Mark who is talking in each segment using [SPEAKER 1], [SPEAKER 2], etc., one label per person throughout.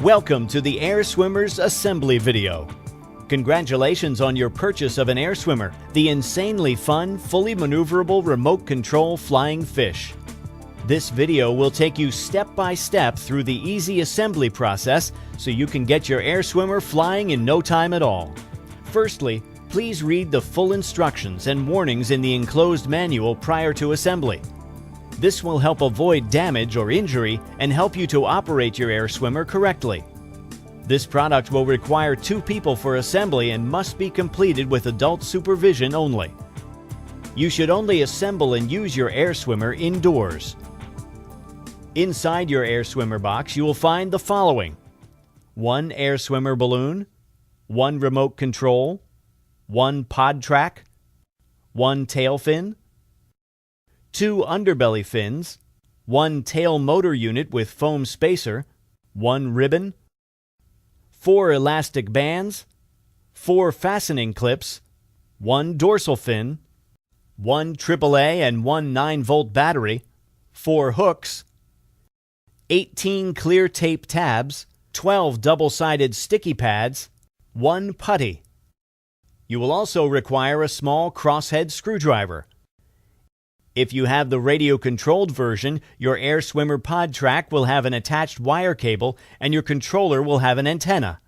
[SPEAKER 1] Welcome to the Air Swimmer's assembly video. Congratulations on your purchase of an Air Swimmer, the insanely fun, fully maneuverable remote control flying fish. This video will take you step by step through the easy assembly process so you can get your Air Swimmer flying in no time at all. Firstly, please read the full instructions and warnings in the enclosed manual prior to assembly. This will help avoid damage or injury and help you to operate your Air Swimmer correctly. This product will require 2 people for assembly and must be completed with adult supervision only. You should only assemble and use your Air Swimmer indoors. Inside your Air Swimmer box, you will find the following: 1 Air Swimmer balloon, 1 remote control, 1 pod track, 1 tail fin, 2 underbelly fins, 1 tail motor unit with foam spacer, 1 ribbon, 4 elastic bands, 4 fastening clips, 1 dorsal fin, 1 AAA and 1 9-volt battery, 4 hooks, 18 clear tape tabs, 12 double-sided sticky pads, 1 putty. You will also require a small crosshead screwdriver. If you have the radio-controlled version, your Air Swimmer pod track will have an attached wire cable and your controller will have an antenna.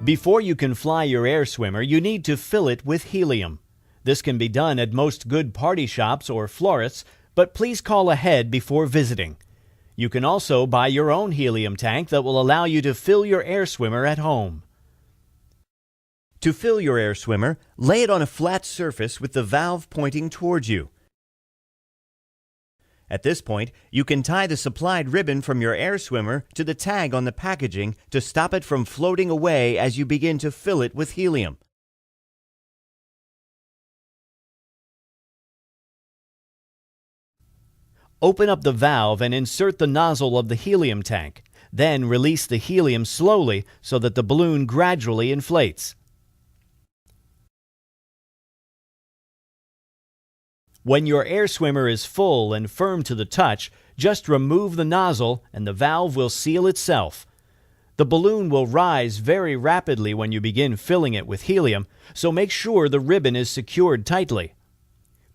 [SPEAKER 1] Before you can fly your Air Swimmer, you need to fill it with helium. This can be done at most good party shops or florists, but please call ahead before visiting. You can also buy your own helium tank that will allow you to fill your Air Swimmer at home. To fill your Air Swimmer, lay it on a flat surface with the valve pointing towards you. At this point, you can tie the supplied ribbon from your Air Swimmer to the tag on the packaging to stop it from floating away as you begin to fill it with helium. Open up the valve and insert the nozzle of the helium tank. Then release the helium slowly so that the balloon gradually inflates. When your Air Swimmer is full and firm to the touch, just remove the nozzle and the valve will seal itself. The balloon will rise very rapidly when you begin filling it with helium, so make sure the ribbon is secured tightly.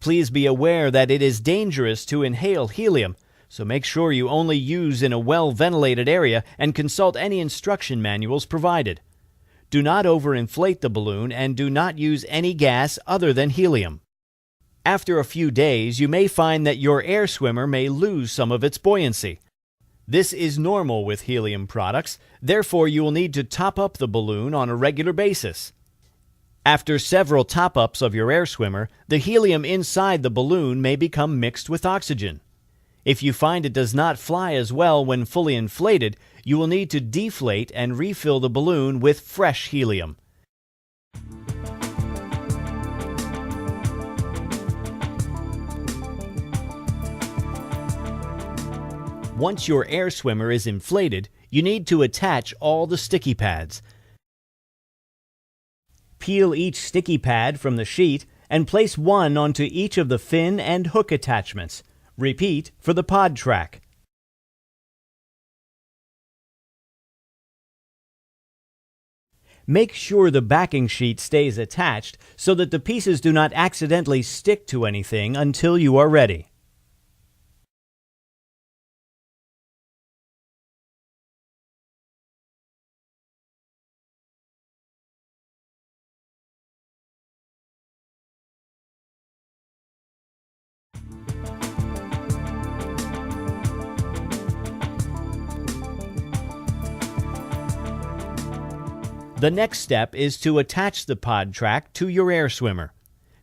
[SPEAKER 1] Please be aware that it is dangerous to inhale helium, so make sure you only use in a well-ventilated area and consult any instruction manuals provided. Do not overinflate the balloon and do not use any gas other than helium. After a few days, you may find that your Air Swimmer may lose some of its buoyancy. This is normal with helium products, therefore you will need to top up the balloon on a regular basis. After several top-ups of your Air Swimmer, the helium inside the balloon may become mixed with oxygen. If you find it does not fly as well when fully inflated, you will need to deflate and refill the balloon with fresh helium. Once your Air Swimmer is inflated, you need to attach all the sticky pads. Peel each sticky pad from the sheet and place one onto each of the fin and hook attachments. Repeat for the pod track. Make sure the backing sheet stays attached so that the pieces do not accidentally stick to anything until you are ready. The next step is to attach the pod track to your Air Swimmer.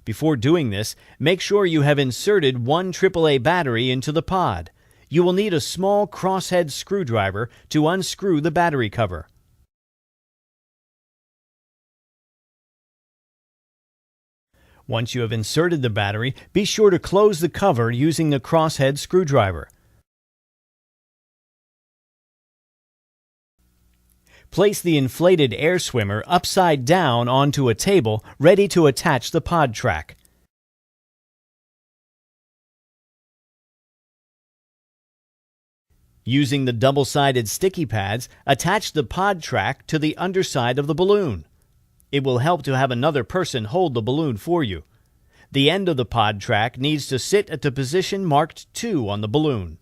[SPEAKER 1] Before doing this, make sure you have inserted 1 AAA battery into the pod. You will need a small crosshead screwdriver to unscrew the battery cover. Once you have inserted the battery, be sure to close the cover using the crosshead screwdriver. Place the inflated air swimmer upside down onto a table ready to attach the pod track. Using the double-sided sticky pads, attach the pod track to the underside of the balloon. It will help to have another person hold the balloon for you. The end of the pod track needs to sit at the position marked 2 on the balloon.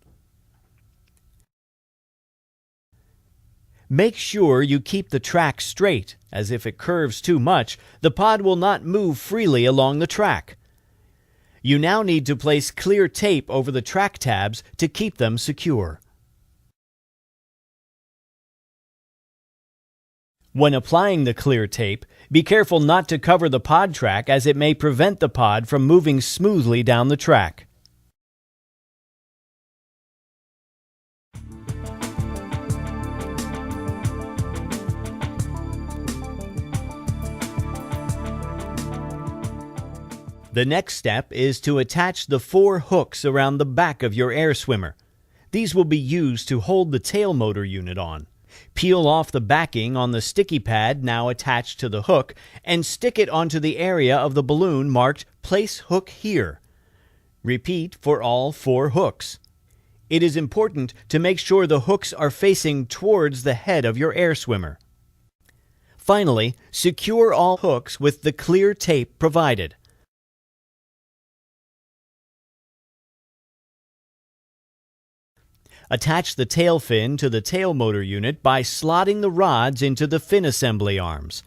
[SPEAKER 1] Make sure you keep the track straight, as if it curves too much, the pod will not move freely along the track. You now need to place clear tape over the track tabs to keep them secure. When applying the clear tape, be careful not to cover the pod track as it may prevent the pod from moving smoothly down the track. The next step is to attach the 4 hooks around the back of your air swimmer. These will be used to hold the tail motor unit on. Peel off the backing on the sticky pad now attached to the hook and stick it onto the area of the balloon marked "Place hook here." Repeat for all 4 hooks. It is important to make sure the hooks are facing towards the head of your air swimmer. Finally, secure all hooks with the clear tape provided. Attach the tail fin to the tail motor unit by slotting the rods into the fin assembly arms.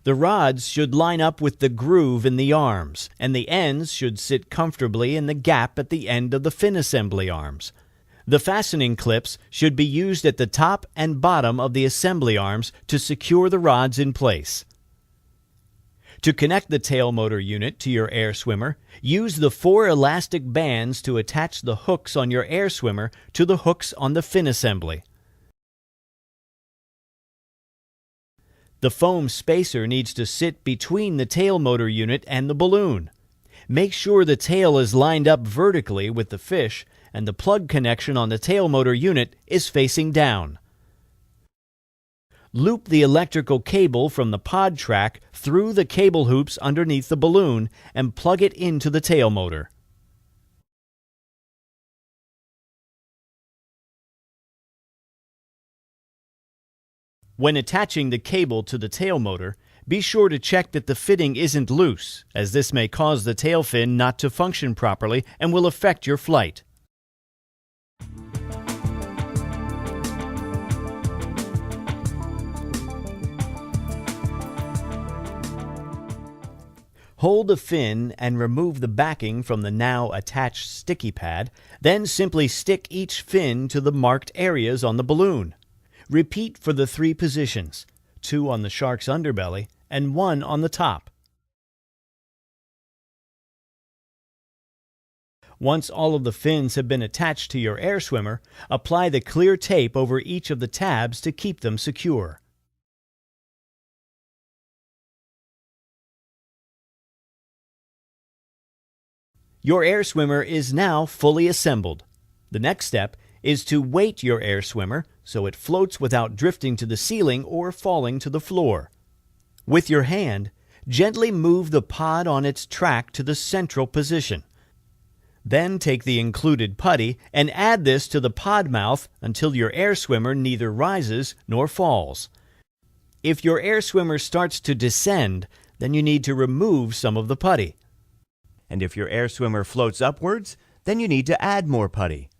[SPEAKER 1] The rods should line up with the groove in the arms, and the ends should sit comfortably in the gap at the end of the fin assembly arms. The fastening clips should be used at the top and bottom of the assembly arms to secure the rods in place. To connect the tail motor unit to your air swimmer, use the 4 elastic bands to attach the hooks on your air swimmer to the hooks on the fin assembly. The foam spacer needs to sit between the tail motor unit and the balloon. Make sure the tail is lined up vertically with the fish and the plug connection on the tail motor unit is facing down. Loop the electrical cable from the pod track through the cable hoops underneath the balloon and plug it into the tail motor. When attaching the cable to the tail motor, be sure to check that the fitting isn't loose, as this may cause the tail fin not to function properly and will affect your flight. Hold the fin and remove the backing from the now attached sticky pad, then simply stick each fin to the marked areas on the balloon. Repeat for the 3 positions, 2 on the shark's underbelly and 1 on the top. Once all of the fins have been attached to your air swimmer, apply the clear tape over each of the tabs to keep them secure. Your air swimmer is now fully assembled. The next step is to weight your air swimmer so it floats without drifting to the ceiling or falling to the floor. With your hand, gently move the pod on its track to the central position. Then take the included putty and add this to the pod mouth until your air swimmer neither rises nor falls. If your air swimmer starts to descend, then you need to remove some of the putty. And if your air swimmer floats upwards, then you need to add more putty.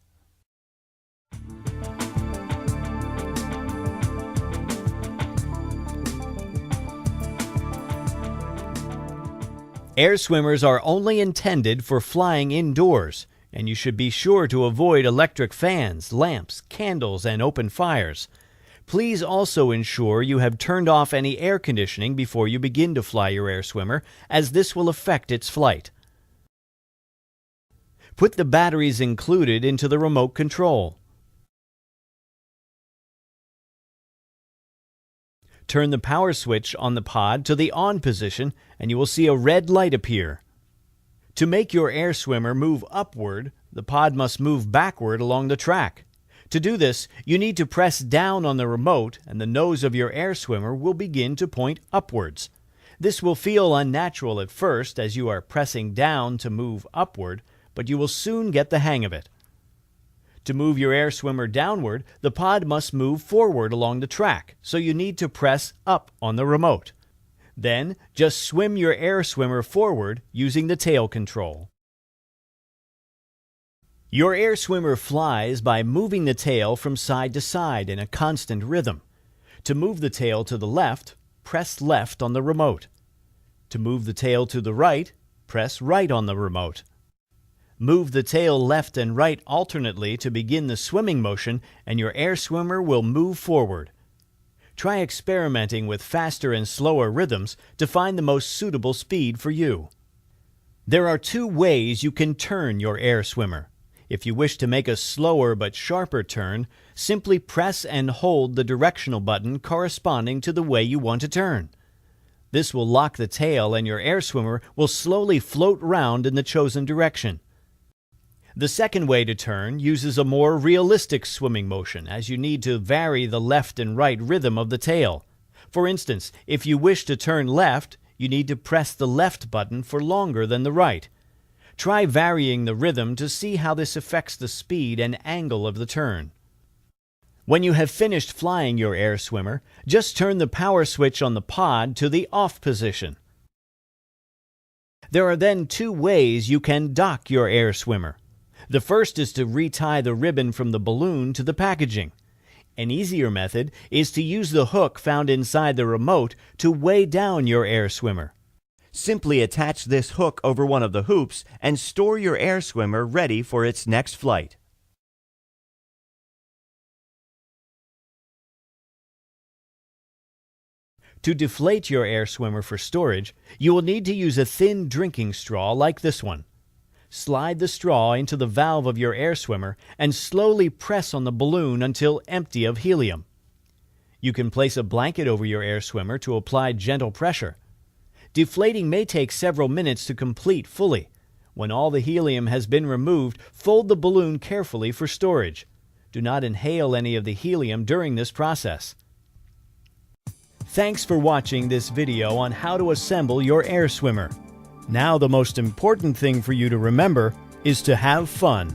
[SPEAKER 1] Air swimmers are only intended for flying indoors, and you should be sure to avoid electric fans, lamps, candles, and open fires. Please also ensure you have turned off any air conditioning before you begin to fly your air swimmer, as this will affect its flight. Put the batteries included into the remote control. Turn the power switch on the pod to the on position and you will see a red light appear. To make your air swimmer move upward, the pod must move backward along the track. To do this, you need to press down on the remote and the nose of your air swimmer will begin to point upwards. This will feel unnatural at first as you are pressing down to move upward, but you will soon get the hang of it. To move your air swimmer downward, the pod must move forward along the track, so you need to press up on the remote. Then, just swim your air swimmer forward using the tail control. Your air swimmer flies by moving the tail from side to side in a constant rhythm. To move the tail to the left, press left on the remote. To move the tail to the right, press right on the remote. Move the tail left and right alternately to begin the swimming motion, and your air swimmer will move forward. Try experimenting with faster and slower rhythms to find the most suitable speed for you. There are two ways you can turn your air swimmer. If you wish to make a slower but sharper turn, simply press and hold the directional button corresponding to the way you want to turn. This will lock the tail and your air swimmer will slowly float round in the chosen direction. The second way to turn uses a more realistic swimming motion, as you need to vary the left and right rhythm of the tail. For instance, if you wish to turn left, you need to press the left button for longer than the right. Try varying the rhythm to see how this affects the speed and angle of the turn. When you have finished flying your air swimmer, just turn the power switch on the pod to the off position. There are then two ways you can dock your air swimmer. The first is to retie the ribbon from the balloon to the packaging. An easier method is to use the hook found inside the remote to weigh down your air swimmer. Simply attach this hook over one of the hoops and store your air swimmer ready for its next flight. To deflate your air swimmer for storage, you will need to use a thin drinking straw like this one. Slide the straw into the valve of your air swimmer and slowly press on the balloon until empty of helium. You can place a blanket over your air swimmer to apply gentle pressure. Deflating may take several minutes to complete fully. When all the helium has been removed, fold the balloon carefully for storage. Do not inhale any of the helium during this process. Thanks for watching this video on how to assemble your air swimmer. Now the most important thing for you to remember is to have fun.